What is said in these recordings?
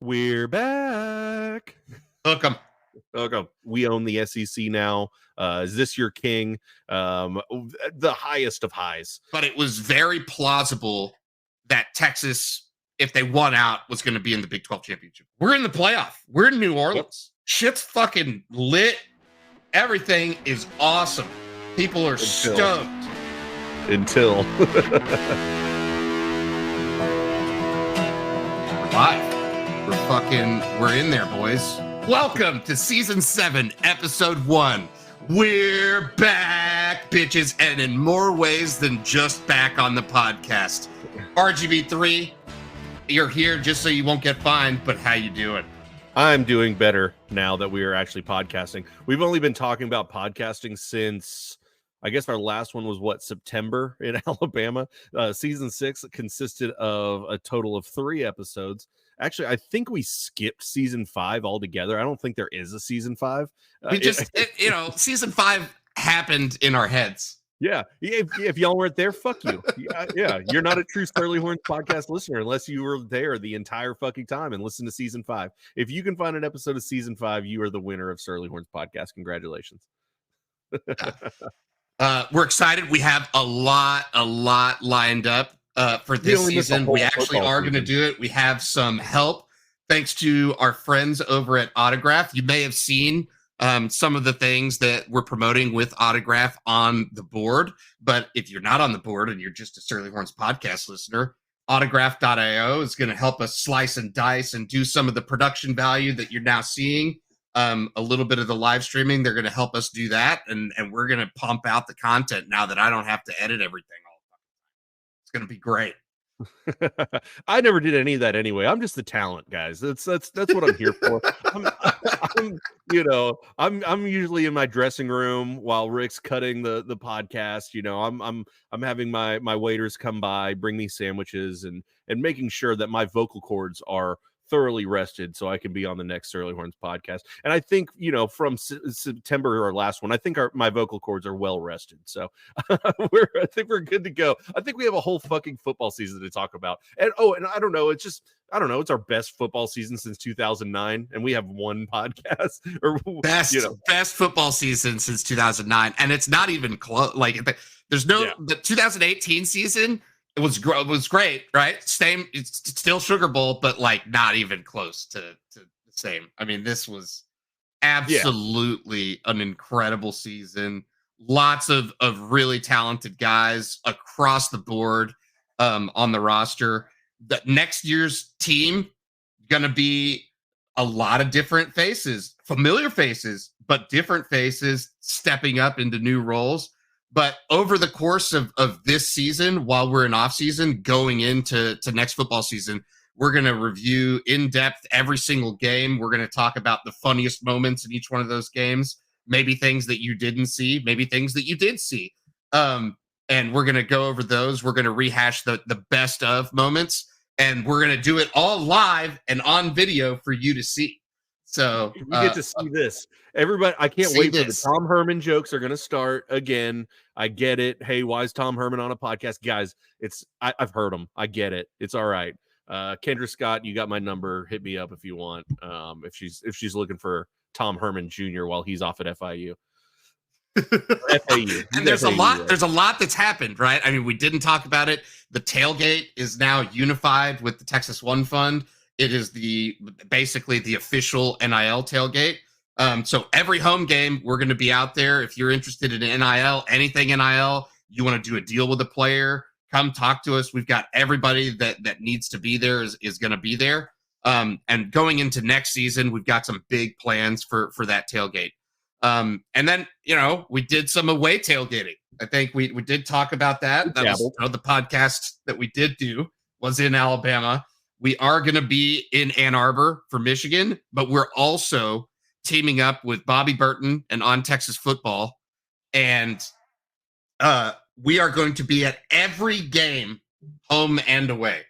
We're back. Hook 'em. Okay, we own the SEC now. Is this your king? The highest of highs. But it was very plausible that Texas, if they won out, was going to be in the Big 12 championship. We're in the playoff. We're in New Orleans. Shit's fucking lit. Everything is awesome. People are stoked. Until live. We're in there, boys. Welcome to season 7, episode 1. We're back, bitches, and in more ways than just back on the podcast. RGB3, you're here just so you won't get fined, but how you doing? I'm doing better now that we are actually podcasting. We've only been talking about podcasting since, I guess our last one was September in Alabama. Season 6 consisted of a total of 3 episodes. Actually, I think we skipped season 5 altogether. I don't think there is a season 5. Season 5 happened in our heads. Yeah. If y'all weren't there, fuck you. Yeah. You're not a true Surly Horns podcast listener unless you were there the entire fucking time and listen to season 5. If you can find an episode of season 5, you are the winner of Surly Horns podcast. Congratulations. We're excited. We have a lot lined up for this season. We actually are going to do it. We have some help thanks to our friends over at Autograph. You may have seen some of the things that we're promoting with Autograph on the board. But if you're not on the board and you're just a Surly Horns podcast listener, Autograph.io is going to help us slice and dice and do some of the production value that you're now seeing. A little bit of the live streaming. They're going to help us do that. And we're going to pump out the content now that I don't have to edit everything all the time. It's going to be great. I never did any of that anyway. I'm just the talent, guys. That's what I'm here for. I'm usually in my dressing room while Rick's cutting the podcast. I'm having my waiters come by, bring me sandwiches, and making sure that my vocal cords are thoroughly rested so I can be on the next Surly Horns podcast. And I think, from September, our last one, I think my vocal cords are well rested. So I think we're good to go. I think we have a whole fucking football season to talk about. And I don't know. It's our best football season since 2009. And we have one podcast best football season since 2009. And it's not even close. Like the 2018 season. It was great, right? It's still Sugar Bowl, but like not even close to the same. I mean, this was absolutely an incredible season. Lots of really talented guys across the board on the roster. The next year's team gonna be a lot of different faces, familiar faces, but different faces stepping up into new roles. But over the course of this season, while we're in off season, going into next football season, we're going to review in depth every single game. We're going to talk about the funniest moments in each one of those games, maybe things that you didn't see, maybe things that you did see. And we're going to go over those. We're going to rehash the best of moments, and we're going to do it all live and on video for you to see. So you get to see this. Everybody, I can't wait for the Tom Herman jokes are going to start again. I get it. Hey, why is Tom Herman on a podcast? Guys, I've heard them. I get it. It's all right. Kendra Scott, you got my number. Hit me up if you want. If she's looking for Tom Herman Jr. while he's off at FIU. FAU. And there's a lot that's happened, right? I mean, we didn't talk about it. The tailgate is now unified with the Texas One Fund. It is basically the official NIL tailgate. So every home game, we're going to be out there. If you're interested in NIL, anything NIL, you want to do a deal with a player, come talk to us. We've got everybody that needs to be there is going to be there. And going into next season, we've got some big plans for that tailgate. And then, we did some away tailgating. I think we did talk about that. That was the podcast that we did do was in Alabama. We are going to be in Ann Arbor for Michigan, but we're also teaming up with Bobby Burton and On Texas Football. And we are going to be at every game, home and away.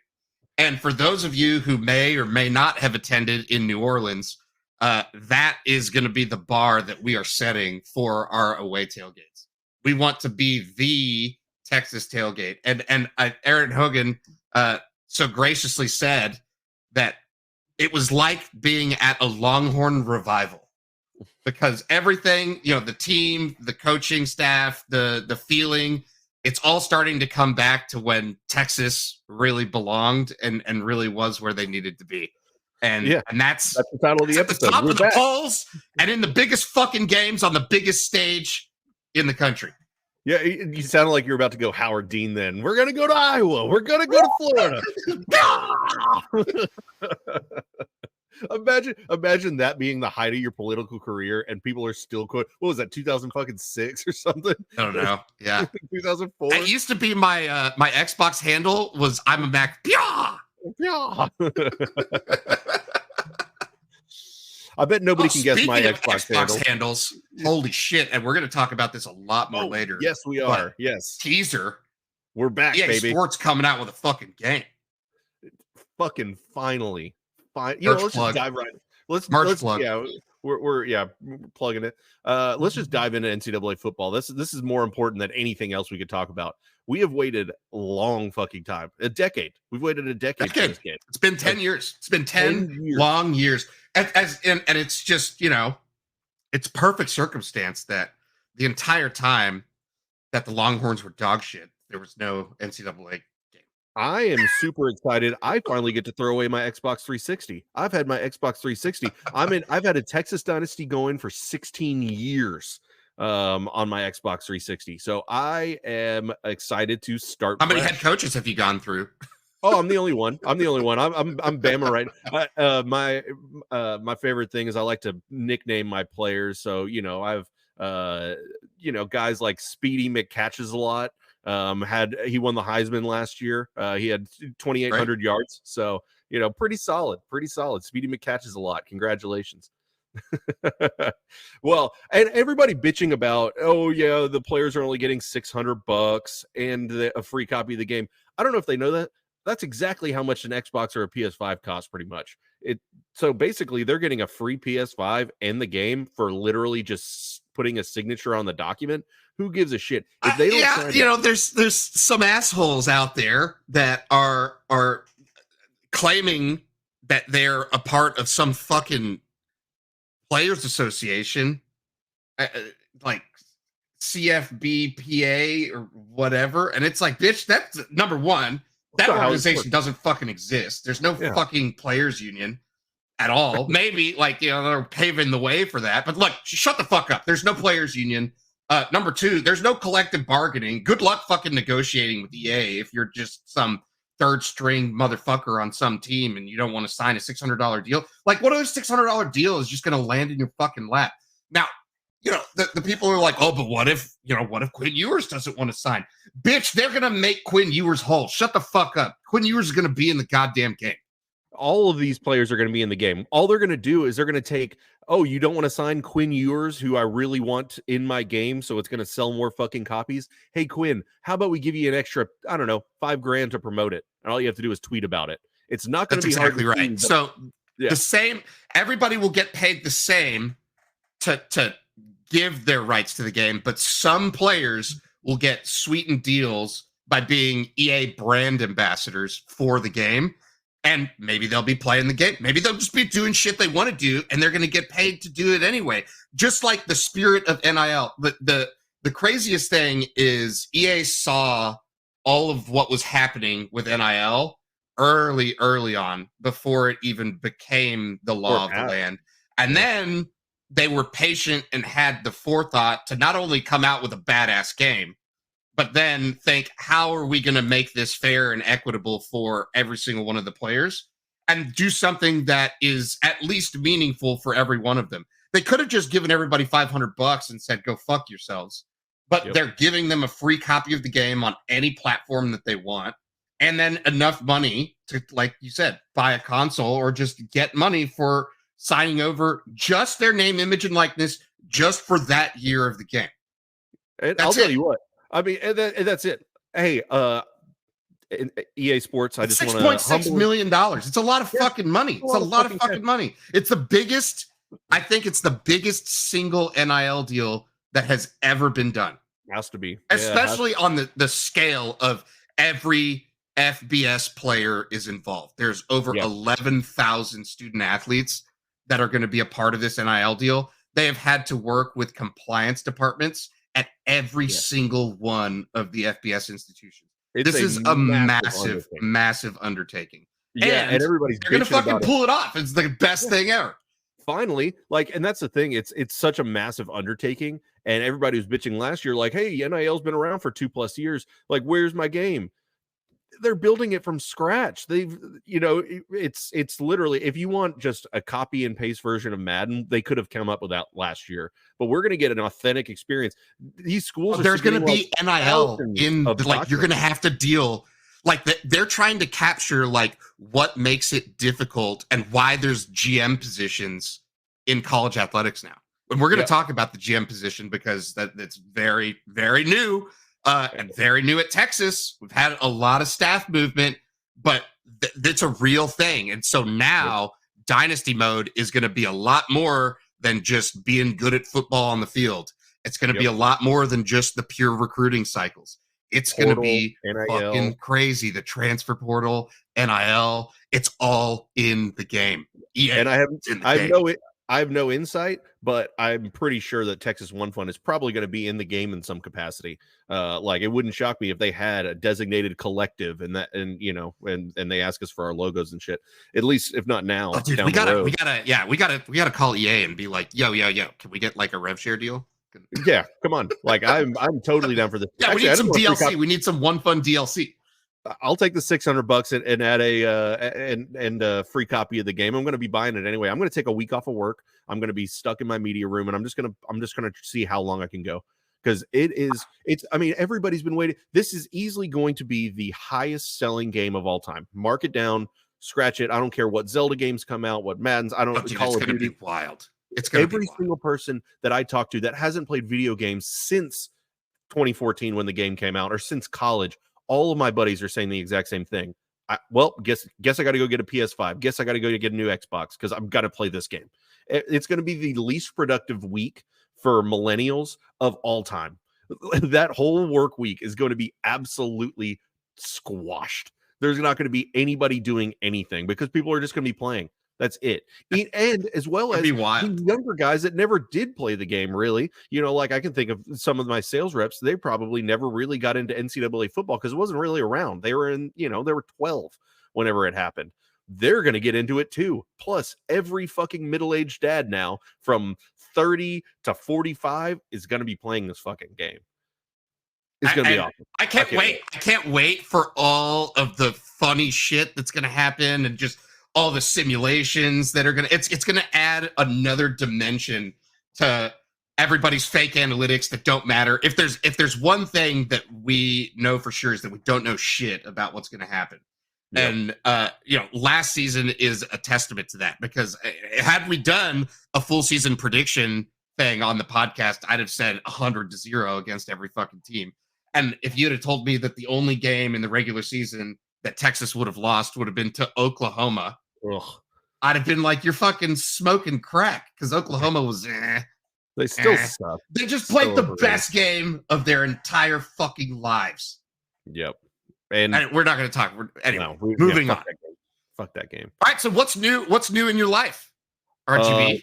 And for those of you who may or may not have attended in New Orleans, that is going to be the bar that we are setting for our away tailgates. We want to be the Texas tailgate. And Aaron Hogan so graciously said that it was like being at a Longhorn revival, because everything, the team, the coaching staff, the feeling, it's all starting to come back to when Texas really belonged and really was where they needed to be. And that's the title of the episode. At the top of the polls and in the biggest fucking games on the biggest stage in the country. Yeah, you sounded like you're about to go Howard Dean then. We're going to go to Iowa. We're going to go to Florida. Imagine that being the height of your political career and people are still quote. What was that, 2006 or something? I don't know. Yeah. 2004. It used to be my my Xbox handle was I'm a Mac. Yeah. I bet nobody can guess my Xbox handles. Holy shit. And we're going to talk about this a lot more later. Yes, we are. Yes. Teaser. We're back, EA baby. Sports coming out with a fucking game. Fucking finally. Let's just dive right. Let's plug. Yeah, we're plugging it. Let's just dive into NCAA football. This is more important than anything else we could talk about. We have waited a long fucking time. A decade. We've waited a decade for this game. It's been 10 years. It's been 10 long years. And it's just, it's perfect circumstance that the entire time that the Longhorns were dog shit, there was no NCAA game. I am super excited. I finally get to throw away my Xbox 360. I've had my Xbox 360. I've had a Texas Dynasty going for 16 years on my Xbox 360. So I am excited to start. How many head coaches have you gone through? Oh, I'm the only one. I'm Bama, right? My favorite thing is I like to nickname my players. So I've guys like Speedy McCatches a lot. He won the Heisman last year. He had 2,800 yards. So pretty solid. Speedy McCatches a lot. Congratulations. Well, and everybody bitching about, the players are only getting $600 and a free copy of the game. I don't know if they know that. That's exactly how much an Xbox or a PS5 costs, pretty much. So basically, they're getting a free PS5 and the game for literally just putting a signature on the document. Who gives a shit? If they don't there's some assholes out there that are claiming that they're a part of some fucking players association, like CFBPA or whatever, and it's like, bitch, that's number one. That organization doesn't fucking exist. There's no fucking players union at all. Maybe they're paving the way for that. But look, shut the fuck up. There's no players union. Number two, there's no collective bargaining. Good luck fucking negotiating with EA if you're just some third string motherfucker on some team and you don't want to sign a $600 deal. Like, what if a $600 deal is just going to land in your fucking lap? Now, the people are like, oh, but what if Quinn Ewers doesn't want to sign? Bitch, they're going to make Quinn Ewers whole. Shut the fuck up. Quinn Ewers is going to be in the goddamn game. All of these players are going to be in the game. All they're going to do is they're going to take, you don't want to sign Quinn Ewers, who I really want in my game, so it's going to sell more fucking copies. Hey, Quinn, how about we give you an extra, I don't know, $5,000 to promote it? And all you have to do is tweet about it. It's not going to be exactly hard right. So the same, everybody will get paid the same to give their rights to the game, but some players will get sweetened deals by being EA brand ambassadors for the game. And maybe they'll be playing the game. Maybe they'll just be doing shit they want to do, and they're going to get paid to do it anyway. Just like the spirit of NIL. The craziest thing is EA saw all of what was happening with NIL early on, before it even became the law of the land. And then they were patient and had the forethought to not only come out with a badass game, but then think, how are we going to make this fair and equitable for every single one of the players, and do something that is at least meaningful for every one of them. They could have just given everybody $500 and said, go fuck yourselves. But they're giving them a free copy of the game on any platform that they want. And then enough money to, like you said, buy a console or just get money for signing over just their name, image, and likeness just for that year of the game. And I'll tell you what. I mean, and that's it. Hey, EA Sports, I just want to $6.6 million. It's a lot of fucking money. It's a lot of fucking money. It's the biggest, I think it's the biggest single NIL deal that has ever been done. Has to be. Especially on the scale of every FBS player is involved. There's over 11,000 student athletes that are going to be a part of this NIL deal. They have had to work with compliance departments at every single one of the FBS institutions. This is a massive undertaking. Yeah, and everybody's they're gonna fucking pull it off. It's the best thing ever. Finally, and that's the thing. It's such a massive undertaking, and everybody was bitching last year, like, "Hey, NIL's been around for 2+ years. Like, where's my game?" They're building it from scratch. They've, it's literally, if you want just a copy and paste version of Madden, they could have come up with that last year. But we're going to get an authentic experience. These schools, there's going to be NIL in you're going to have to deal. They're trying to capture what makes it difficult and why there's GM positions in college athletics now. And we're going to talk about the GM position because that's very, very new. And very new at Texas. We've had a lot of staff movement, but it's a real thing. And so now dynasty mode is going to be a lot more than just being good at football on the field. It's going to be a lot more than just the pure recruiting cycles. It's going to be fucking crazy. The transfer portal, NIL, it's all in the game. And I have no insight, but I'm pretty sure that Texas One Fund is probably going to be in the game in some capacity. It wouldn't shock me if they had a designated collective and they ask us for our logos and shit. At least if not now, dude, we gotta call EA and be like, yo, can we get a rev share deal? Yeah, come on. I'm totally down for this. Yeah, actually, we need some DLC. We need some One Fund DLC. I'll take the $600 and add a free copy of the game. I'm going to be buying it anyway. I'm going to take a week off of work. I'm going to be stuck in my media room, and I'm just going to see how long I can go, because everybody's been waiting. This is easily going to be the highest selling game of all time. Mark it down, scratch it. I don't care what Zelda games come out, what Madden's. I don't Call of Duty. Be wild. It's going to be every single person that I talk to that hasn't played video games since 2014 when the game came out, or since college. All of my buddies are saying the exact same thing. Guess I got to go get a PS5. Guess I got to go get a new Xbox because I've got to play this game. It's going to be the least productive week for millennials of all time. That whole work week is going to be absolutely squashed. There's not going to be anybody doing anything because people are just going to be playing. That's it. And as well as the younger guys that never did play the game, really. I can think of some of my sales reps. They probably never really got into NCAA football because it wasn't really around. They were they were 12 whenever it happened. They're going to get into it too. Plus, every fucking middle-aged dad now from 30 to 45 is going to be playing this fucking game. It's going to be awesome. I can't wait. I can't wait for all of the funny shit that's going to happen and just all the simulations that are going to, it's going to add another dimension to everybody's fake analytics that don't matter. If there's one thing that we know for sure is that we don't know shit about what's going to happen. Yep. And, last season is a testament to that, because had we done a full season prediction thing on the podcast, I'd have said 100-0 against every fucking team. And if you'd have told me that the only game in the regular season that Texas would have lost would have been to Oklahoma, I'd have been like, you're fucking smoking crack, because Oklahoma was They still suck. They just played the best game of their entire fucking lives. Yep. And we're not going to talk. Moving on. Fuck that game. All right. So what's new? What's new in your life? RGB.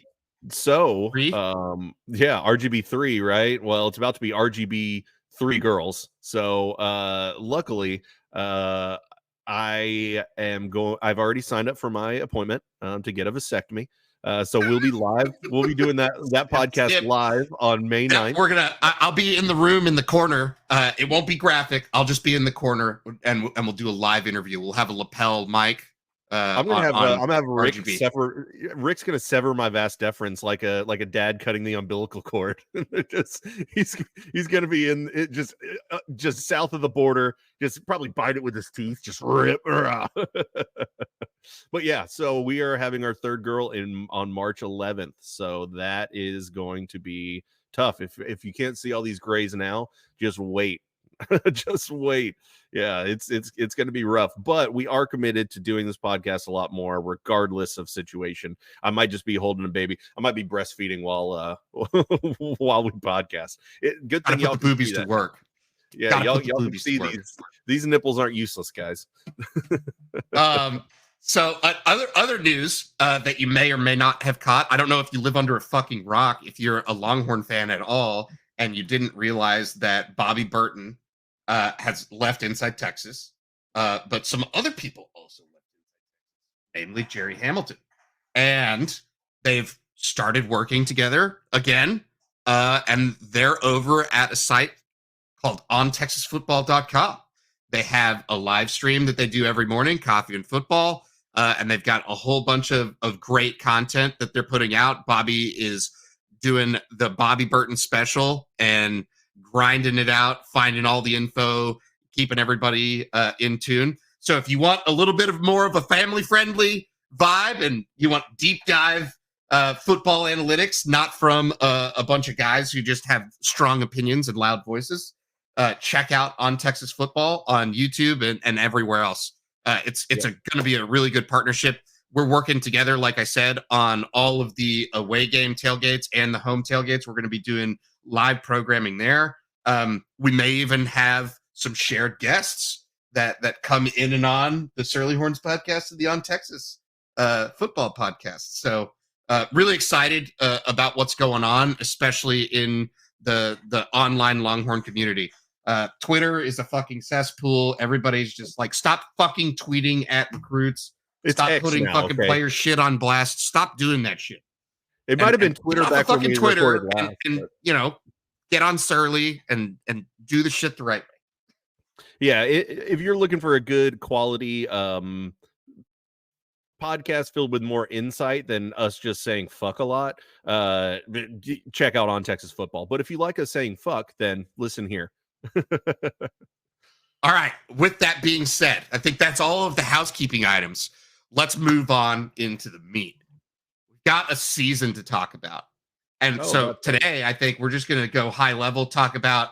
RGB 3, right? Well, it's about to be RGB 3 girls. So luckily, I've already signed up for my appointment to get a vasectomy. So we'll be live. We'll be doing that podcast live on May 9th. I'll be in the room in the corner. It won't be graphic. I'll just be in the corner, and we'll do a live interview. We'll have a lapel mic. I'm gonna have Rick sever. Rick's gonna sever my vas deferens like a dad cutting the umbilical cord. He's gonna be in it, just south of the border. Just probably bite it with his teeth. Just rip. But yeah, so we are having our third girl on March 11th. So that is going to be tough. If you can't see all these grays now, just wait. Just wait. Yeah, it's going to be rough, but we are committed to doing this podcast a lot more, regardless of situation. I might just be holding a baby. I might be breastfeeding while we podcast. Good thing y'all put the boobies to work. Yeah, y'all can see these nipples aren't useless, guys. So other news that you may or may not have caught. I don't know if you live under a fucking rock, if you're a Longhorn fan at all, and you didn't realize that Bobby Burton has left Inside Texas, but some other people also left, namely Jerry Hamilton, and they've started working together again, and they're over at a site called ontexasfootball.com. They have a live stream that they do every morning, Coffee and Football, and they've got a whole bunch of great content that they're putting out. Bobby is doing the Bobby Burton special and grinding it out, finding all the info, keeping everybody in tune. So if you want a little bit of more of a family-friendly vibe and you want deep dive football analytics, not from a bunch of guys who just have strong opinions and loud voices, check out On Texas Football on YouTube and everywhere else. It's going to be a really good partnership. We're working together, like I said, on all of the away game tailgates and the home tailgates. We're going to be doing live programming there. We may even have some shared guests that come in and on the Surly Horns podcast and the On Texas football podcast. So really excited about what's going on, especially in the online Longhorn community. Twitter is a fucking cesspool. Everybody's just like, stop fucking tweeting at recruits. Stop putting fucking player shit on blast. Stop doing that shit. It might have been Twitter back when we recorded last, and you know, get on Surly and do the shit the right way. Yeah, if you're looking for a good quality podcast filled with more insight than us just saying fuck a lot, check out On Texas Football. But if you like us saying fuck, then listen here. All right. With that being said, I think that's all of the housekeeping items. Let's move on into the meat. We've got a season to talk about. And so today, I think we're just going to go high level, talk about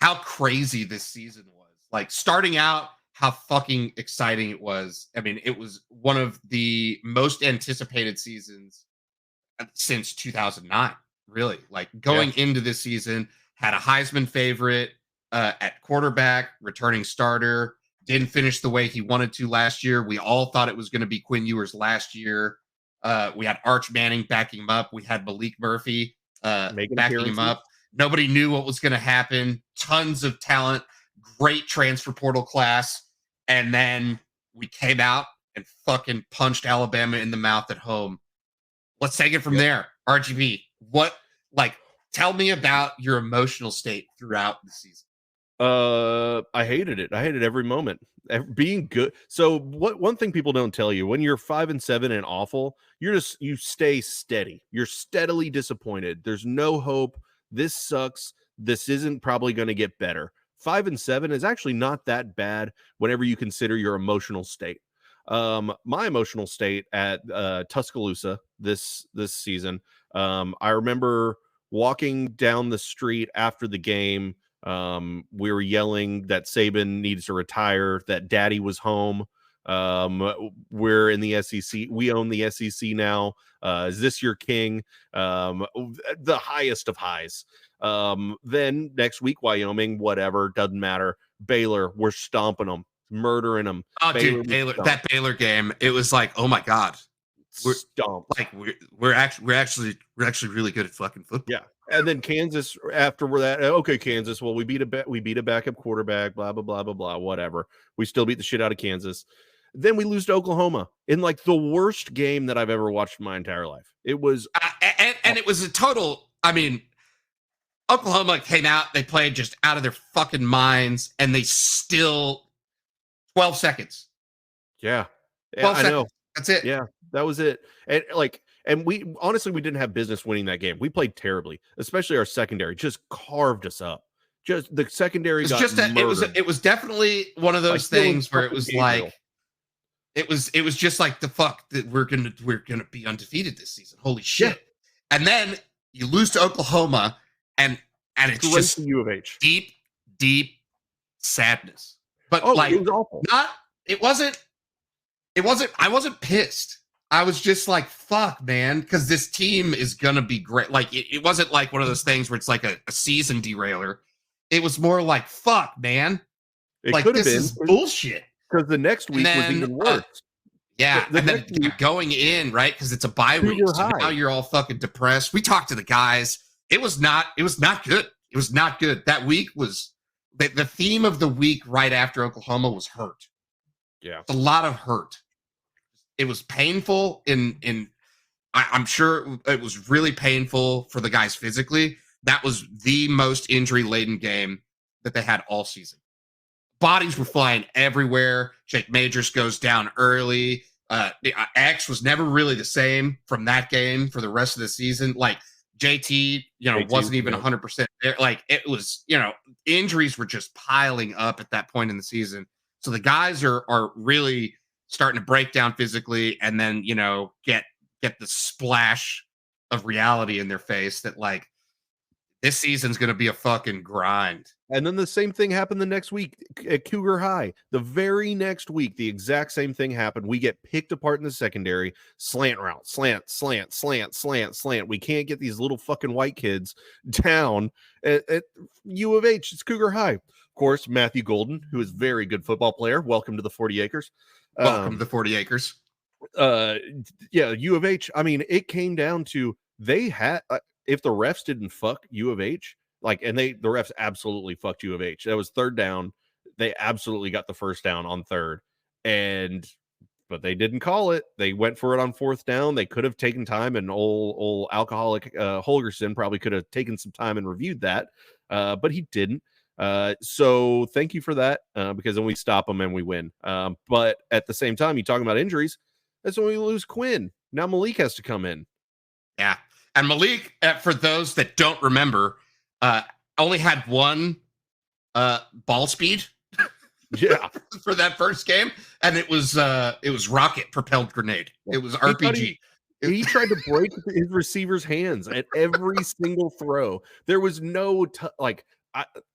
how crazy this season was. Like, starting out, how fucking exciting it was. I mean, it was one of the most anticipated seasons since 2009, really. Like, going into this season, had a Heisman favorite at quarterback, returning starter, didn't finish the way he wanted to last year. We all thought it was going to be Quinn Ewers last year. We had Arch Manning backing him up. We had Malik Murphy backing him up. Nobody knew what was going to happen. Tons of talent, great transfer portal class. And then we came out and fucking punched Alabama in the mouth at home. Let's take it from there. RGB, tell me about your emotional state throughout the season. I hated it. I hated every moment. Being good. So one thing people don't tell you, when you're 5-7 and awful, you stay steady. You're steadily disappointed. There's no hope. This sucks. This isn't probably going to get better. 5-7 is actually not that bad whenever you consider your emotional state. My emotional state at Tuscaloosa this season, I remember walking down the street after the game. We were yelling that Saban needs to retire, that Daddy was home. We're in the SEC. We own the SEC now. Is this your king? The highest of highs. Then next week, Wyoming, whatever, doesn't matter. Baylor, we're stomping them, murdering them. Oh, dude, that Baylor game, it was like, oh my God. We're actually really good at fucking football. Yeah. And then Kansas, after that, okay, Kansas, well, we beat a backup quarterback, blah, blah, blah, blah, blah, whatever. We still beat the shit out of Kansas. Then we lose to Oklahoma in like the worst game that I've ever watched in my entire life. It was. And it was a total, I mean, Oklahoma came out, they played just out of their fucking minds, and they still 12 seconds. Yeah. 12 seconds. I know. That's it. Yeah, that was it. And we honestly, we didn't have business winning that game. We played terribly, especially our secondary just carved us up. Just the secondary it was definitely one of those things where it was like it was just like the fuck that we're gonna be undefeated this season. Holy shit. Yeah. And then you lose to Oklahoma and it's just U of H. Deep sadness. But it was awful. I wasn't pissed. I was just like, fuck, man, because this team is going to be great. Like, it wasn't like one of those things where it's like a season derailer. it was more like, fuck, man. It Like, could have this been is bullshit. because the next week was even worse. Yeah, The and then next week, going in, right? Because it's a bye week. Cougar So now High. you're all fucking depressed. We talked to the guys. It was not good. It was not good. That week was the theme of the week right after Oklahoma was hurt. Yeah. It's a lot of hurt. It was painful I'm sure it was really painful for the guys physically. That was the most injury-laden game that they had all season. Bodies were flying everywhere. Jake Majors goes down early. X was never really the same from that game for the rest of the season. Like JT, wasn't even 100% there. Like it was, injuries were just piling up at that point in the season. So the guys are really starting to break down physically, and then get the splash of reality in their face that like this season's going to be a fucking grind. And then the same thing happened the next week at Cougar High. The very next week, the exact same thing happened. We get picked apart in the secondary, slant route, slant. We can't get these little fucking white kids down at U of H. It's Cougar High. Of course, Matthew Golden, who is a very good football player. Welcome to the 40 acres. Welcome to the 40 acres. U of H. I mean, it came down to they had if the refs didn't fuck U of H, the refs absolutely fucked U of H. That was third down. They absolutely got the first down on third, but they didn't call it. They went for it on fourth down. They could have taken time, and old alcoholic Holgerson probably could have taken some time and reviewed that, but he didn't. So thank you for that, because then we stop them and we win. But at the same time, you talking about injuries. That's when we lose Quinn. Now Malik has to come in. Yeah. And Malik, for those that don't remember, only had one ball speed. Yeah. For that first game. And it was rocket propelled grenade. It was RPG. He tried to break his receiver's hands at every single throw. There was no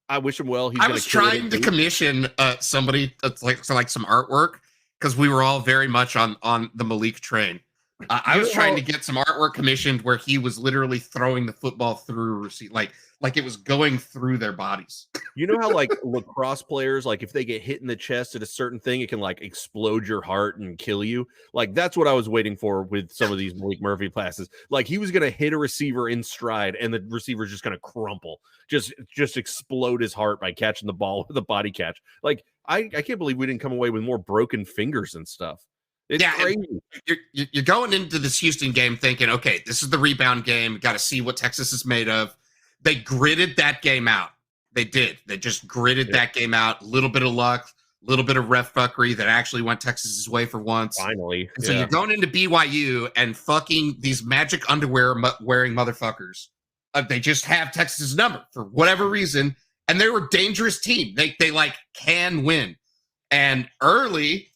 I wish him well. I was trying to commission somebody like some artwork, because we were all very much on the Malik train. I was trying to get some artwork commissioned where he was literally throwing the football through a receiver, like it was going through their bodies. You know how like lacrosse players, like if they get hit in the chest at a certain thing, it can like explode your heart and kill you. Like that's what I was waiting for with some of these Malik Murphy passes. Like he was going to hit a receiver in stride, and the receiver's just going to crumple, just explode his heart by catching the ball with a body catch. Like I can't believe we didn't come away with more broken fingers and stuff. It's crazy. You're going into this Houston game thinking, okay, this is the rebound game. Got to see what Texas is made of. They gritted that game out. They did. They just gritted that game out. A little bit of luck, a little bit of ref fuckery that actually went Texas's way for once. Finally. And so you're going into BYU and fucking these magic underwear wearing motherfuckers. They just have Texas's number for whatever reason. And they were a dangerous team. They like can win. And early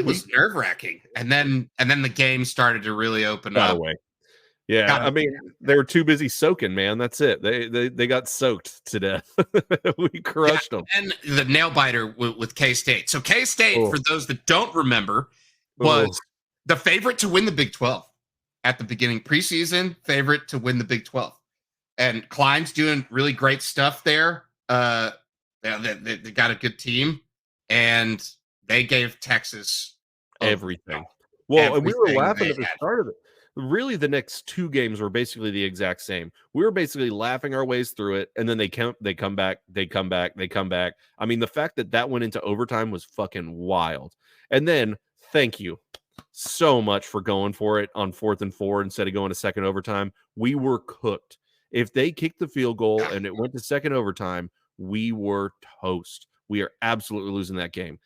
was nerve wracking. And then the game started to really open up. Away. Yeah, I mean, they were too busy soaking, man. That's it. They got soaked to death. We crushed them. And the nail biter with K-State. So K-State, for those that don't remember, was the favorite to win the Big 12 at the beginning. Preseason favorite to win the Big 12. And Klein's doing really great stuff there. They got a good team, and they gave Texas everything. Well, and we were laughing at the start of it. Really, the next two games were basically the exact same. We were basically laughing our ways through it, and then they come back. I mean, the fact that went into overtime was fucking wild. And then, thank you so much for going for it on 4th and 4 instead of going to second overtime. We were cooked. If they kicked the field goal and it went to second overtime, we were toast. We are absolutely losing that game.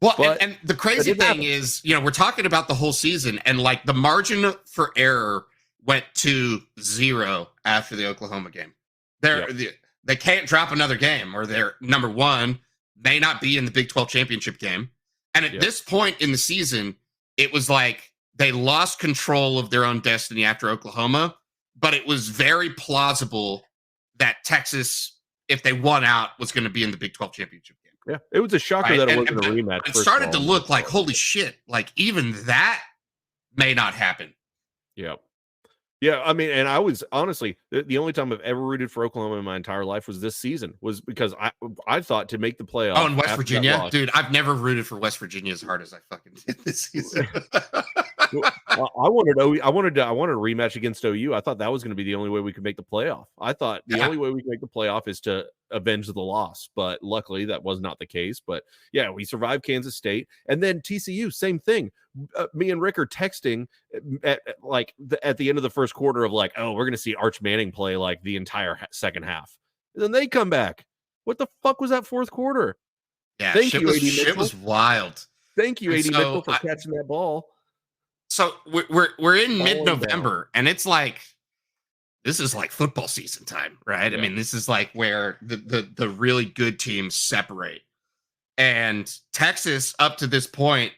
Well, and the crazy thing is, we're talking about the whole season, and like the margin for error went to 0 after the Oklahoma game. They can't drop another game, or they're number one, may not be in the Big 12 championship game. And at this point in the season, it was like they lost control of their own destiny after Oklahoma, but it was very plausible that Texas, if they won out, was going to be in the Big 12 championship game. Yeah, it was a shocker that it wasn't a rematch. It started to look like, holy shit, like even that may not happen. Yep. Yeah, I mean, and I was honestly the only time I've ever rooted for Oklahoma in my entire life was this season, was because I thought to make the Oh, playoff and West after that Virginia, loss. dude, I've never rooted for West Virginia as hard as I fucking did this season. Well, I wanted I wanted a rematch against OU. I thought that was going to be the only way we could make the playoff. I thought the Yeah. only way we could make the playoff is to avenge the loss, but luckily that was not the case. But yeah, we survived Kansas State, and then TCU, same thing. Me and Rick are texting at the end of the first quarter of like, oh, we're going to see Arch Manning play like the entire second half, and then they come back. What the fuck was that fourth quarter? Yeah, Thank you, AD shit Mitchell. was wild. Thank you, And AD so Mitchell, for catching that ball. So we're in Falling mid-November, and it's like this is like football season time, right? Yeah. I mean, this is like where the really good teams separate. And Texas, up to this point,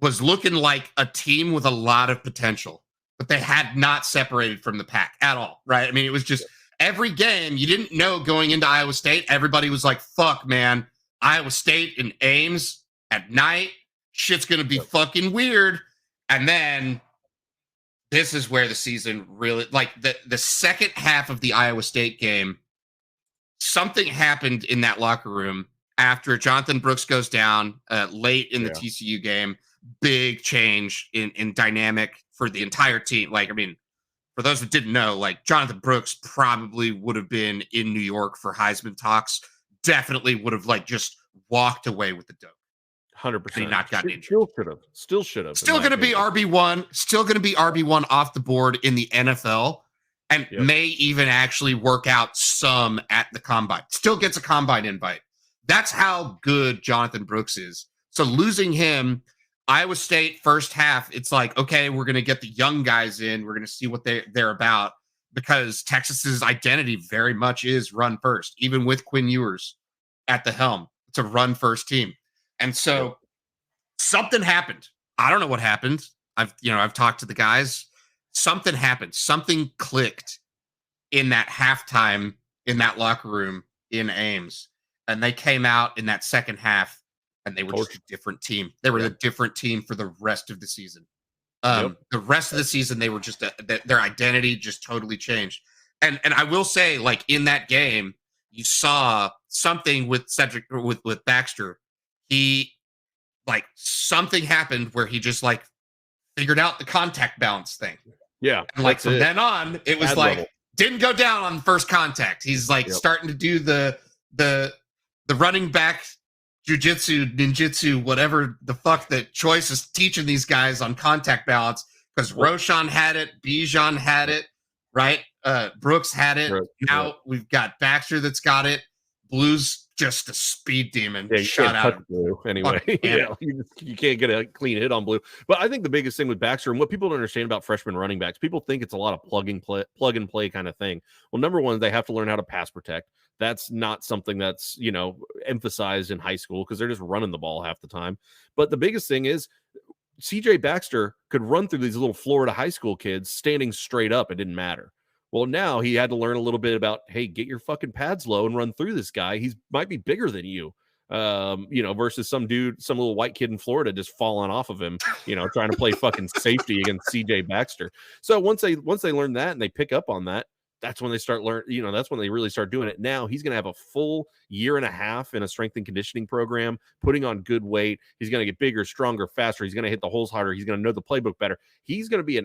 was looking like a team with a lot of potential, but they had not separated from the pack at all, right? I mean, it was just every game you didn't know going into Iowa State. Everybody was like, "Fuck, man, Iowa State and Ames at night, shit's gonna be fucking weird." And then this is where the season really, like the second half of the Iowa State game, something happened in that locker room after Jonathan Brooks goes down late in the TCU game. Big change in dynamic for the entire team. Like, I mean, for those that didn't know, like Jonathan Brooks probably would have been in New York for Heisman talks. Definitely would have like just walked away with the dope. 100%. Not gotten injured. Still should have. Still going to be RB1. Still going to be RB1 off the board in the NFL, and may even actually work out some at the combine. Still gets a combine invite. That's how good Jonathan Brooks is. So losing him, Iowa State first half, it's like, okay, we're going to get the young guys in. We're going to see what they're about, because Texas's identity very much is run first, even with Quinn Ewers at the helm. It's a run first team. And so something happened. I don't know what happened. I've talked to the guys. Something happened. Something clicked in that halftime in that locker room in Ames. And they came out in that second half and they were just a different team. They were a different team for the rest of the season. The rest of the season, they were just their identity just totally changed. And I will say, like, in that game, you saw something with Cedric, with Baxter. He, like, something happened where he just like figured out the contact balance thing. Yeah. And like from then on, it was like didn't go down on first contact. He's like starting to do the running back jujitsu, ninjutsu, whatever the fuck that Choice is teaching these guys on contact balance, because Roshan had it, Bijan had it, right? Brooks had it. Now we've got Baxter that's got it. Blue's just a speed demon. Yeah, you shut can't out touch Blue anyway. You can't get a clean hit on Blue. But I think the biggest thing with Baxter, and what people don't understand about freshman running backs, people think it's a lot of plug and play kind of thing. Well, number one, they have to learn how to pass protect. That's not something that's, emphasized in high school, because they're just running the ball half the time. But the biggest thing is CJ Baxter could run through these little Florida high school kids standing straight up. It didn't matter. Well, now he had to learn a little bit about, hey, get your fucking pads low and run through this guy. He might be bigger than you, versus some little white kid in Florida just falling off of him, trying to play fucking safety against CJ Baxter. So once they learn that and they pick up on that, that's when they start that's when they really start doing it. Now he's going to have a full year and a half in a strength and conditioning program, putting on good weight. He's going to get bigger, stronger, faster. He's going to hit the holes harder. He's going to know the playbook better. He's going to be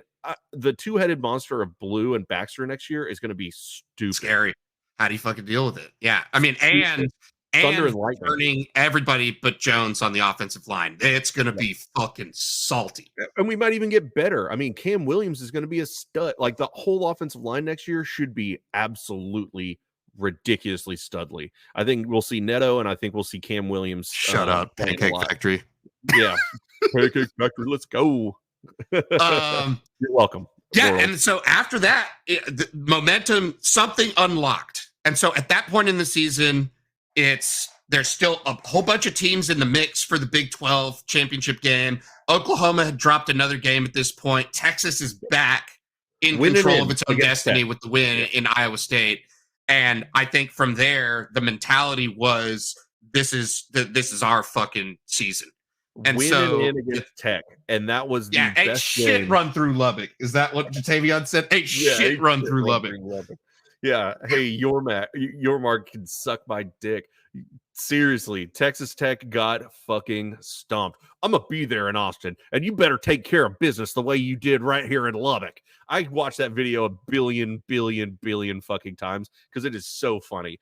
the two-headed monster of Blue and Baxter next year is going to be stupid. Scary. How do you fucking deal with it? Yeah. I mean, and Thunder and lightning. Turning everybody but Jones on the offensive line. It's going to be fucking salty. And we might even get better. I mean, Cam Williams is going to be a stud. Like, the whole offensive line next year should be absolutely ridiculously studly. I think we'll see Neto, and I think we'll see Cam Williams. Shut up, Pancake Factory. Yeah. Pancake Factory, let's go. You're welcome. Yeah, and so after that, the momentum, something unlocked. And so at that point in the season, there's still a whole bunch of teams in the mix for the Big 12 championship game. Oklahoma had dropped another game at this point. Texas is back in control of its own destiny with the win in Iowa State. And I think from there, the mentality was, this is our fucking season. And winning so, in against Tech, and that was the a best shit game. run through Lubbock. Is that what Jatavion said? A shit run through Lubbock. Yeah. Hey, Yormark can suck my dick. Seriously, Texas Tech got fucking stomped. I'm gonna be there in Austin, and you better take care of business the way you did right here in Lubbock. I watched that video a billion fucking times because it is so funny.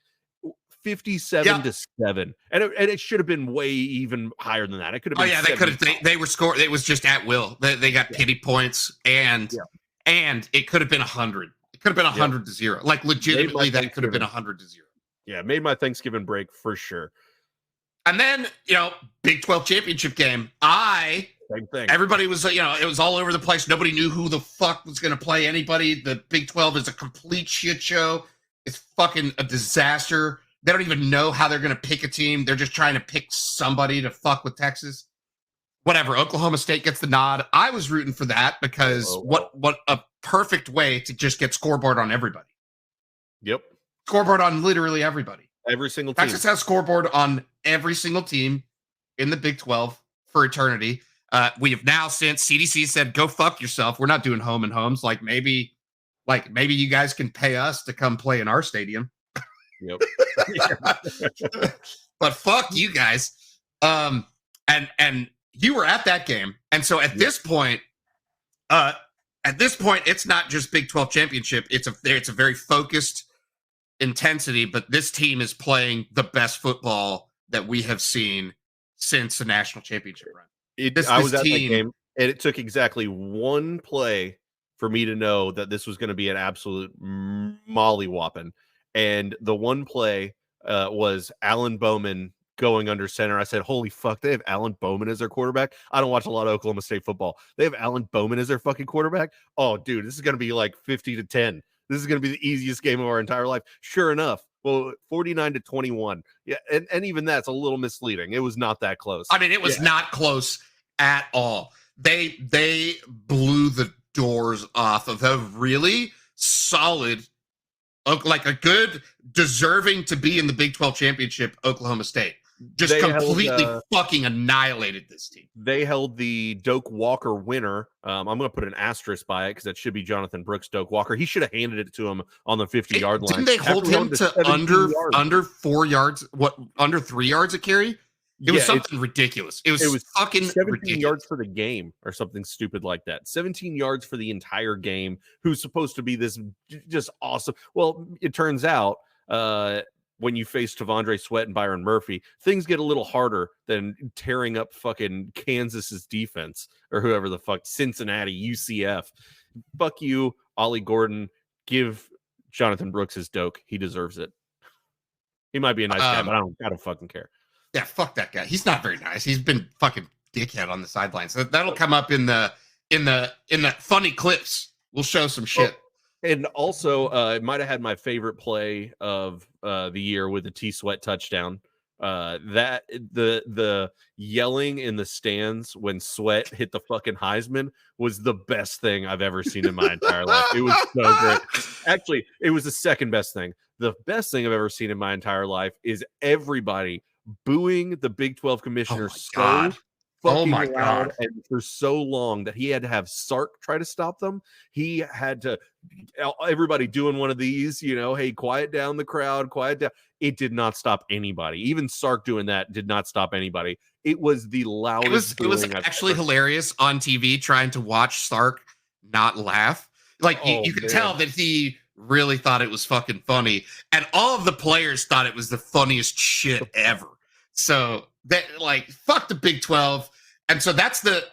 57-7, and it should have been way even higher than that. It could have been. They could have. They were scored. It was just at will. They got pity points, and it could have been 100. It could have been 100-0. Like legitimately, that could have been 100-0. Yeah, made my Thanksgiving break for sure. And then, Big 12 championship game. Same thing. Everybody was, it was all over the place. Nobody knew who the fuck was going to play anybody. The Big 12 is a complete shit show. It's fucking a disaster. They don't even know how they're going to pick a team. They're just trying to pick somebody to fuck with Texas. Whatever. Oklahoma State gets the nod. I was rooting for that because what a perfect way to just get scoreboard on everybody. Yep. Scoreboard on literally everybody. Every single team. Texas has scoreboard on every single team in the Big 12 for eternity. We have now, since CDC said, go fuck yourself. We're not doing home and homes. Maybe you guys can pay us to come play in our stadium. Yep. But fuck you guys. And you were at that game. And so at this point, it's not just Big 12 championship. It's a very focused intensity, but this team is playing the best football that we have seen since the national championship run. I was at that game, and it took exactly one play for me to know that this was going to be an absolute mollywhopping. And the one play was Alan Bowman going under center. I said, holy fuck, they have Alan Bowman as their quarterback. I don't watch a lot of Oklahoma State football. They have Alan Bowman as their fucking quarterback. Oh, dude, this is going to be like 50-10. This is going to be the easiest game of our entire life. Sure enough, 49-21. Yeah, and even that's a little misleading. It was not that close. I mean, it was not close at all. They blew the doors off of a really solid, like a good, deserving to be in the Big 12 championship, Oklahoma State. Just completely fucking annihilated this team. They held the Doak Walker winner. I'm going to put an asterisk by it because that should be Jonathan Brooks, Doak Walker. He should have handed it to him on the 50-yard line. Didn't they hold him to under 4 yards? Under 3 yards a carry? It was something ridiculous. It was fucking 17 ridiculous. yards for the game or something stupid like that. 17 yards for the entire game. Who's supposed to be this just awesome? Well, it turns out when you face Tavondre Sweat and Byron Murphy, things get a little harder than tearing up fucking Kansas's defense or whoever the fuck, Cincinnati, UCF. Fuck you, Ollie Gordon. Give Jonathan Brooks his Doak. He deserves it. He might be a nice guy, but I don't fucking care. Yeah, fuck that guy. He's not very nice. He's been fucking dickhead on the sidelines. So that'll come up in the funny clips. We'll show some shit. And also, it might have had my favorite play of the year with the T-Sweat touchdown. That the yelling in the stands when Sweat hit the fucking Heisman was the best thing I've ever seen in my entire life. It was so great. Actually, it was the second best thing. The best thing I've ever seen in my entire life is everybody booing the Big 12 commissioner fucking loud and for so long that he had to have Sark try to stop them. He had to, everybody doing one of these, hey, quiet down the crowd, quiet down. It did not stop anybody. Even Sark doing that did not stop anybody. It was the loudest. It was actually hilarious on TV trying to watch Sark not laugh. Like you could tell that he really thought it was fucking funny, and all of the players thought it was the funniest shit ever. So that, fuck the Big 12. And so that's the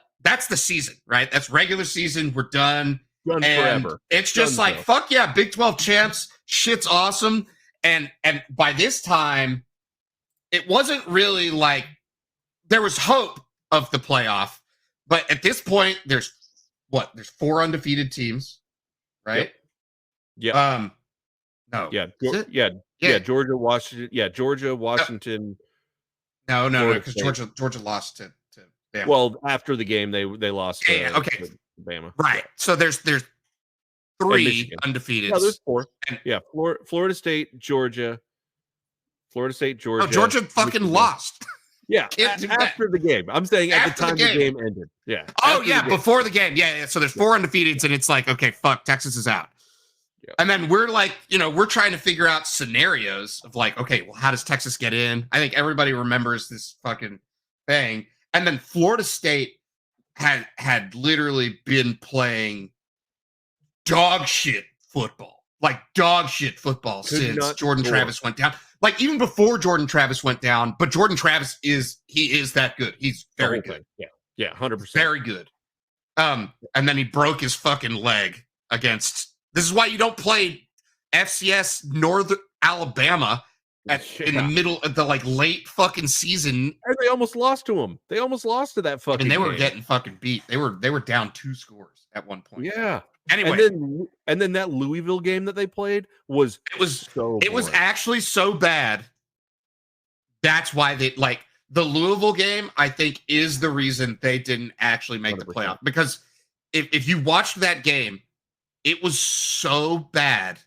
season, right? That's regular season. We're done. Done forever. It's just fuck yeah, Big 12 champs. Shit's awesome. And by this time, it wasn't really there was hope of the playoff. But at this point, there's 4 undefeated teams, right? Yep. No. Yeah. Georgia, Washington. Yeah, Georgia, Washington. No, because Georgia lost to Bama. Well, after the game, they lost to Bama. Right. So there's 3 undefeated. No, there's 4. Florida State, Georgia. No, Georgia fucking lost. Yeah, Can't do that. after the game. I'm saying at After the time the game ended. Yeah. Oh yeah, before the game. Yeah. So there's 4 undefeateds, and it's like, okay, fuck, Texas is out. Yeah. And then we're like, we're trying to figure out scenarios of like, okay, well, how does Texas get in? I think everybody remembers this fucking thing. And then Florida State had literally been playing dog shit football, since Jordan Travis went down. Like even before Jordan Travis went down, but Jordan Travis is that good. He's very good. Yeah, 100%. Very good. And then he broke his fucking leg against. This is why you don't play FCS Northern Alabama in the middle of the late fucking season. And they almost lost to him. They almost lost to that fucking. And they were getting fucking beat. They were down 2 scores at one point. Yeah. Anyway, and then that Louisville game that they played was actually so bad. That's why they the Louisville game, I think, is the reason they didn't actually make 100%. The playoff. Because if you watched that game, it was so bad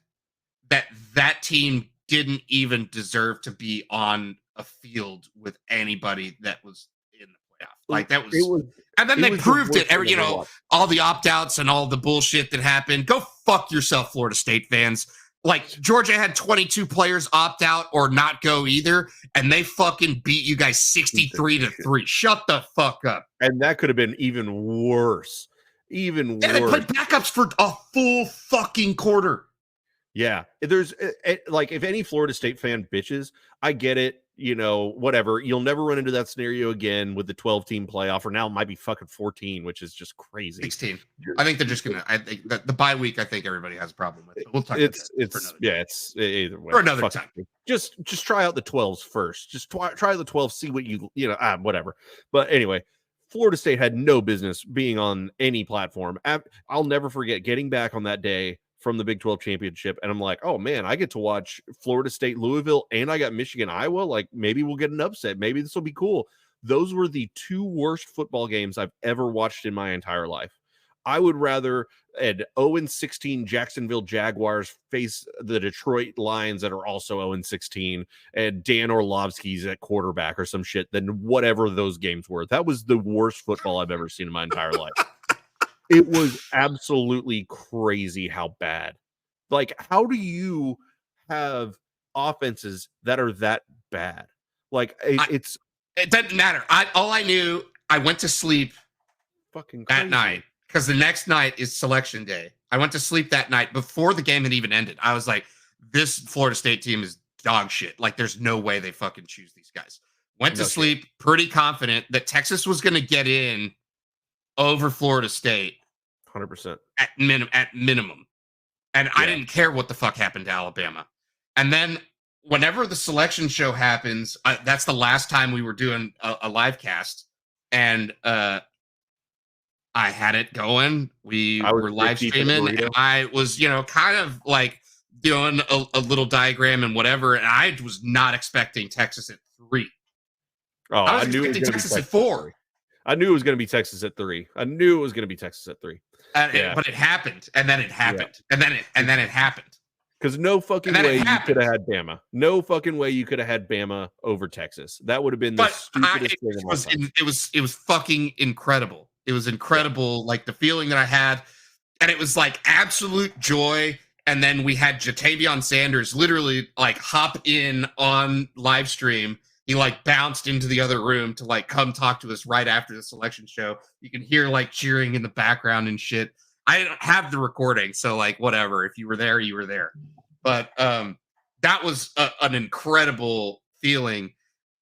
that team didn't even deserve to be on a field with anybody that was in the playoff. Like that was and then they proved it. All the opt-outs and all the bullshit that happened. Go fuck yourself, Florida State fans. Like Georgia had 22 players opt out or not go either, and they fucking beat you guys 63-3. Shut the fuck up. And that could have been even worse. They played backups for a full fucking quarter. Yeah, there's if any Florida State fan bitches, I get it. Whatever. You'll never run into that scenario again with the 12-team playoff, or now it might be fucking 14, which is just crazy. 16. I think they're just gonna. I think the bye week. I think everybody has a problem with. But we'll talk about that for another time. It's either way for another time. Just try out the 12s first. Just try the 12. See what whatever. But anyway, Florida State had no business being on any platform. I'll never forget getting back on that day from the Big 12 championship. And I'm like, oh man, I get to watch Florida State, Louisville, and I got Michigan, Iowa. Like maybe we'll get an upset. Maybe this will be cool. Those were the 2 worst football games I've ever watched in my entire life. I would rather an 0-16 Jacksonville Jaguars face the Detroit Lions that are also 0-16 and Dan Orlovsky's at quarterback or some shit than whatever those games were. That was the worst football I've ever seen in my entire life. It was absolutely crazy how bad. Like, how do you have offenses that are that bad? Like, it doesn't matter. All I knew, I went to sleep fucking crazy. That night because the next night is selection day. I went to sleep that night before the game had even ended. I was like, this Florida State team is dog shit. Like, there's no way they fucking choose these guys. Went to sleep pretty confident that Texas was going to get in over Florida State 100% at minimum. And I didn't care what the fuck happened to Alabama. And then whenever the selection show happens, that's the last time we were doing a live cast. And I had it going. We were live streaming, and I was, kind of like doing a little diagram and whatever. And I was not expecting Texas at 3. Oh, I was expecting Texas at 4. I knew it was going to be Texas at 3. But it happened, and then it happened, and then it happened. Because no fucking way you could have had Bama. No fucking way you could have had Bama over Texas. That would have been the stupidest thing of all time. It was fucking incredible. It was incredible, like the feeling that I had, and it was like absolute joy. And then we had Jatavion Sanders literally like hop in on live stream. He like bounced into the other room to like come talk to us right after the selection show. You can hear like cheering in the background and shit. I don't have the recording, so like whatever. If you were there, you were there. But that was an incredible feeling.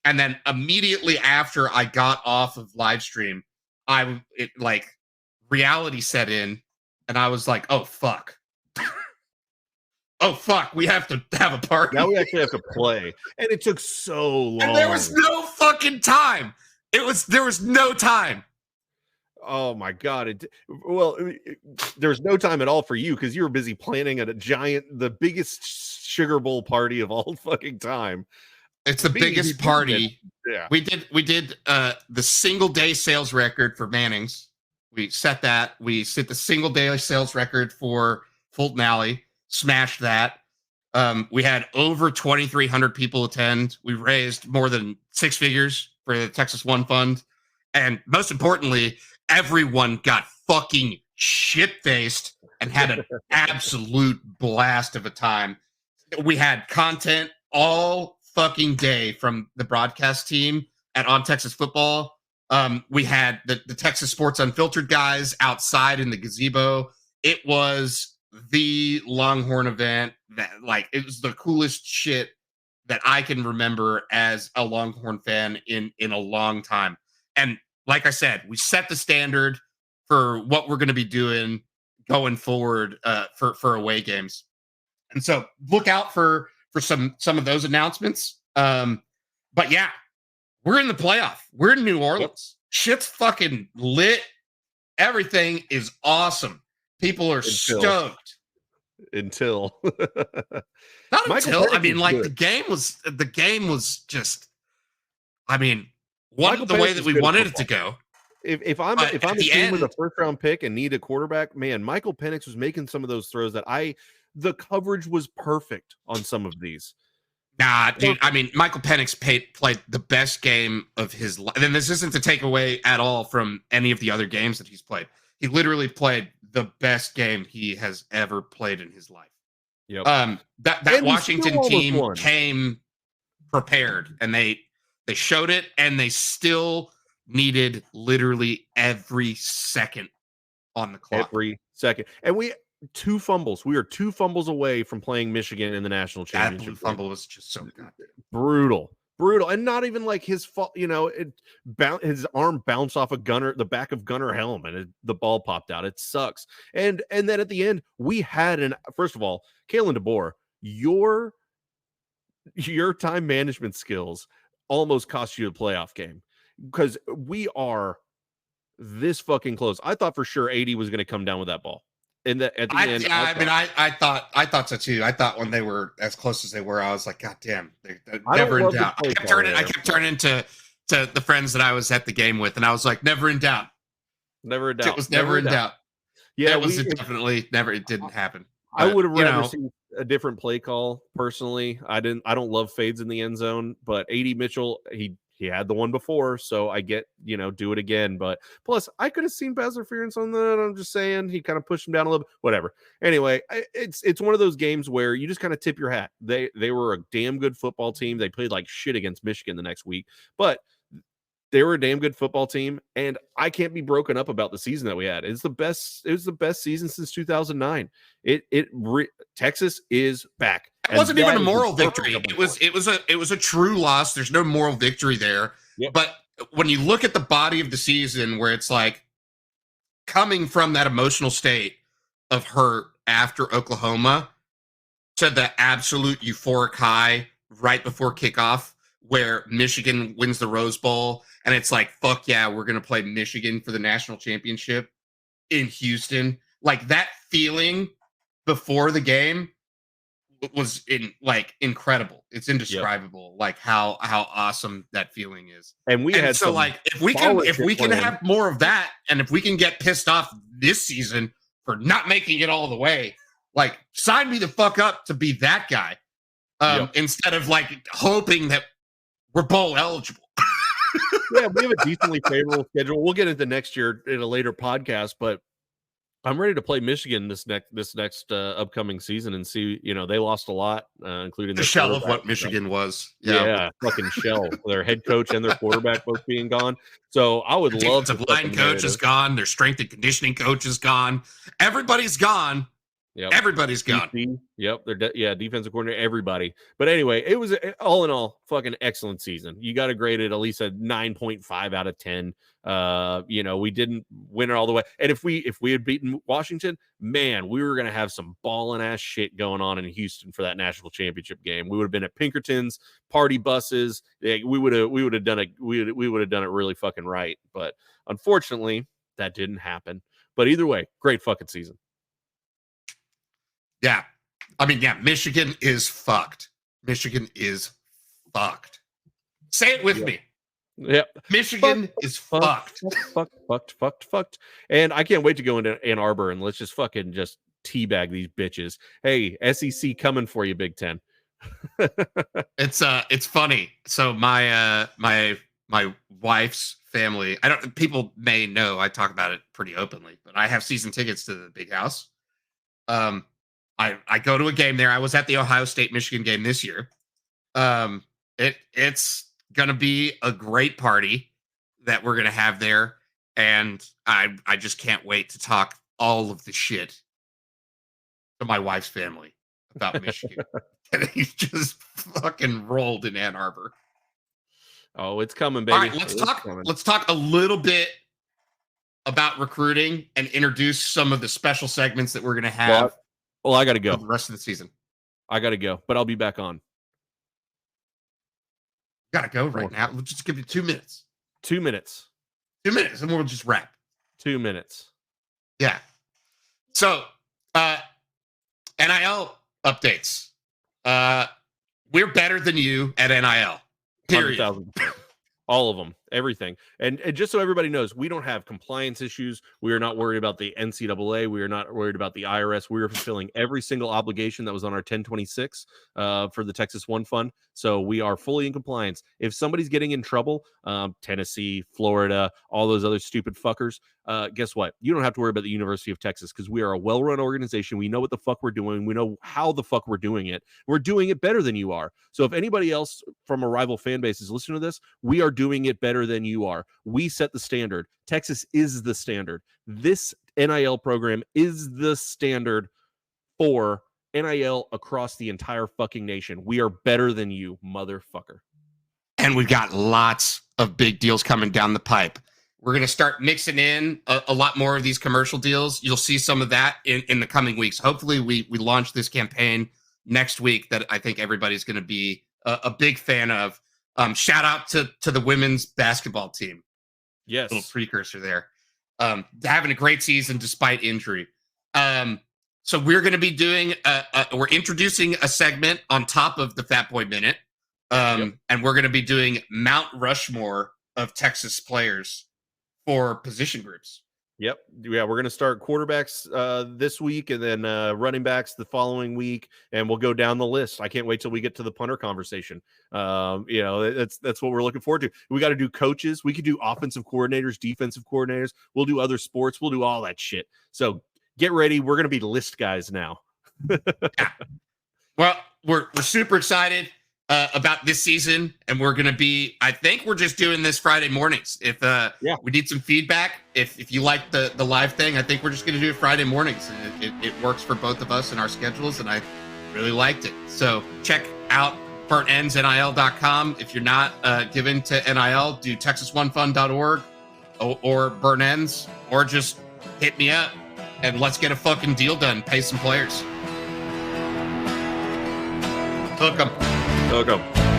And then immediately after I got off of live stream, reality set in, and I was like, oh fuck. Oh fuck, we have to have a party. Now we actually have to play. And it took so long. And there was no fucking time. There was no time. Oh my god. There was no time at all for you because you were busy planning at the biggest Sugar Bowl party of all fucking time. It's the biggest party. Yeah. We did the single day sales record for Manning's. We set that. We set the single day sales record for Fulton Alley. Smashed that. We had over 2,300 people attend. We raised more than 6 figures for the Texas One Fund. And most importantly, everyone got fucking shit-faced and had an absolute blast of a time. We had content all fucking day from the broadcast team at On Texas Football. We had the Texas Sports Unfiltered guys outside in the gazebo. It was the Longhorn event that, like, it was the coolest shit that I can remember as a Longhorn fan in a long time. And like I said, we set the standard for what we're going to be doing going forward for away games. And so look out for some of those announcements. But yeah, we're in the playoff. We're in New Orleans. Shit's fucking lit. Everything is awesome. People are stoked. Until not until I mean, like, the game was just, I mean, one the way that we wanted it to go. If I'm a team with a first round pick and need a quarterback, man, Michael Penix was making some of those throws that the coverage was perfect on some of these. Nah, dude. I mean, Michael Penix played the best game of his life. And this isn't to take away at all from any of the other games that he's played. He literally played the best game he has ever played in his life. Yep. That Washington team came prepared, and they showed it, and they still needed literally every second on the clock. Every second. And we are 2 fumbles away from playing Michigan in the national championship. That fumble was just so good. Brutal, and not even like his fault. You know, his arm bounced off the back of Gunnar Helm, and the ball popped out. It sucks. And then at the end, we had first of all, Kalen DeBoer, your time management skills almost cost you a playoff game, because we are this fucking close. I thought for sure 80 was going to come down with that ball. And at the end, I thought so too. I thought when they were as close as they were, I was like, God damn, they're never in doubt. I kept turning to the friends that I was at the game with, and I was like, never in doubt. Never in doubt. It was never in doubt. Yeah, it didn't happen. I would have rather seen a different play call personally. I don't love fades in the end zone, but 80 Mitchell, he had the one before, so I get, do it again. But plus, I could have seen pass interference on that. I'm just saying, he kind of pushed him down a little bit. Whatever. Anyway, it's one of those games where you just kind of tip your hat. They were a damn good football team. They played like shit against Michigan the next week, but they were a damn good football team, and I can't be broken up about the season that we had. It was the best season since 2009. Texas is back. It wasn't even a moral victory. It was a true loss. There's no moral victory there. Yep. But when you look at the body of the season, where it's like coming from that emotional state of hurt after Oklahoma to the absolute euphoric high right before kickoff, where Michigan wins the Rose Bowl, and it's like, fuck yeah, we're going to play Michigan for the national championship in Houston. Like, that feeling before the game was incredible. It's indescribable. Yep. Like how awesome that feeling is. And if we can have more of that, and if we can get pissed off this season for not making it all the way, like, sign me the fuck up to be that guy. Instead of like hoping that we're bowl eligible. Yeah, we have a decently favorable schedule. We'll get into next year in a later podcast, but I'm ready to play Michigan this next upcoming season and see. They lost a lot, including the shell of what Michigan was. Yeah, fucking shell. Their head coach and their quarterback both being gone. So I would love to. The line coach is gone. Their strength and conditioning coach is gone. Everybody's gone. Yep. Everybody's gone. Yep. Defensive coordinator, everybody. But anyway, it was all in all fucking excellent season. You got to grade it at least a 9.5 out of 10. We didn't win it all the way. And if we had beaten Washington, man, we were going to have some ballin' ass shit going on in Houston for that national championship game. We would have been at Pinkerton's, party buses. We would have done it really fucking right. But unfortunately, that didn't happen. But either way, great fucking season. Yeah. I mean, yeah, Michigan is fucked. Michigan is fucked. Say it with me. Yep. Michigan is fucked. Fucked. And I can't wait to go into Ann Arbor and let's just fucking just teabag these bitches. Hey, SEC coming for you, Big Ten. It's funny. So my my wife's family. People may know I talk about it pretty openly, but I have season tickets to the Big House. I go to a game there. I was at the Ohio State Michigan game this year. It's gonna be a great party that we're gonna have there, and I just can't wait to talk all of the shit to my wife's family about Michigan. And he's just fucking rolled in Ann Arbor. Oh, it's coming, baby. All right, let's talk a little bit about recruiting and introduce some of the special segments that we're going to have. Well, I got to go for the rest of the season. I got to go, but I'll be back on. Got to go right now. We'll just give you 2 minutes. 2 minutes. 2 minutes, and we'll just wrap. 2 minutes. Yeah. So, NIL updates. We're better than you at NIL. Period. 100,000%. All of them, everything. And just so everybody knows, we don't have compliance issues. We are not worried about the NCAA. We are not worried about the IRS. We are fulfilling every single obligation that was on our 1026 for the Texas One Fund. So we are fully in compliance. If somebody's getting in trouble, Tennessee, Florida, all those other stupid fuckers, guess what? You don't have to worry about the University of Texas because we are a well-run organization. We know what the fuck we're doing. We know how the fuck we're doing it. We're doing it better than you are. So if anybody else from a rival fan base is listening to this, we are doing it better than you are. We set the standard. Texas is the standard. This NIL program is the standard for NIL across the entire fucking nation. We are better than you, motherfucker. And we've got lots of big deals coming down the pipe. We're going to start mixing in a lot more of these commercial deals. You'll see some of that in the coming weeks. Hopefully we launch this campaign next week that I think everybody's going to be a big fan of. Shout out to the women's basketball team. Yes. Little precursor there. Having a great season despite injury. So we're going to be doing, we're introducing a segment on top of the Fat Boy Minute. And we're going to be doing Mount Rushmore of Texas players for position groups. Yep. Yeah, we're going to start quarterbacks this week and then running backs the following week, and we'll go down the list. I can't wait till we get to the punter conversation. That's what we're looking forward to. We got to do coaches. We could do offensive coordinators, defensive coordinators. We'll do other sports. We'll do all that shit. So get ready. We're going to be list guys now. Yeah. Well, we're super excited about this season, and we're going to be, I think we're just doing this Friday mornings. If we need some feedback, if you like the live thing, I think we're just going to do it Friday mornings. It works for both of us and our schedules, and I really liked it. So check out BurnEndsNIL.com. If you're not given to NIL, do TexasOneFund.org or Burn Ends, or just hit me up and let's get a fucking deal done. Pay some players. Hook 'em. Hook 'em.